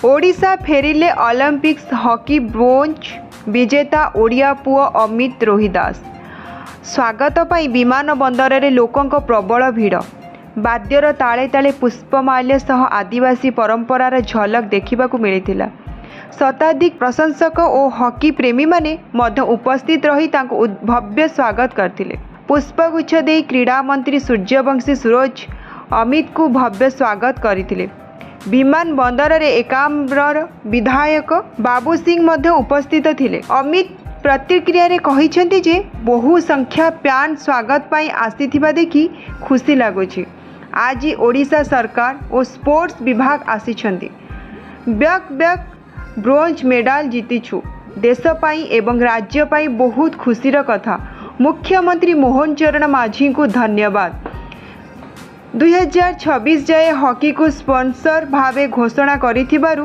Odisha फेरिले Olympics hockey bronze विजेता ओडिया पुओ अमित रोहिदास। स्वागत पाई विमान बंदर रे लोकों प्रबल भिड़। बाद्यर ताले ताले पुष्पमाल्य सह आदिवासी परंपरार झलक देखा मिलता। शताधिक प्रशंसक और हॉकी प्रेमी माने मध्य उपस्थित रही तांको भव्य स्वागत करथिले। पुष्पगुच्छ दे क्रीड़ा मंत्री सूर्यवंशी सूरज अमित को भव्य स्वागत करथिले। विमान बंदर रे एकाम्बर विधायक बाबू सिंह मध्य उपस्थित थिले। अमित प्रतिक्रिया रे कहिसेंती जे बहु संख्या प्यान स्वागत पाई आसीथिबा देखि खुशी लागुछि। आज ओडिशा सरकार और स्पोर्ट्स विभाग आसीछंती। ब्याक ब्याक ब्रोंज मेडाल जीतिछु। देश पाई एवं राज्य पाई बहुत खुशीर कथा। मुख्यमंत्री मोहन चरण माझी को धन्यवाद। 2026 जाए हॉकी को स्पॉन्सर भावे घोषणा करिथिबारु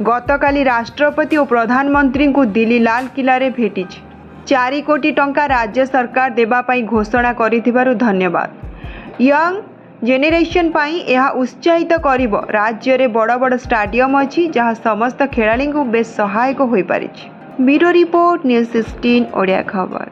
गतकाली राष्ट्रपति और प्रधानमंत्री को दिल्ली लाल किला रे भेटी 4 कोटी टंका राज्य सरकार देबा पाई घोषणा करिथिबारु धन्यवाद। यंग जेनेरेशन पाई यह उत्साहित करिब। राज्य रे बड़ बड़ स्टाडियम अछि जहाँ समस्त खेलाड़ी को बेस सहायक होई पारिछि। ब्यूरो रिपोर्ट न्यूज़ 16 ओडिया खबर।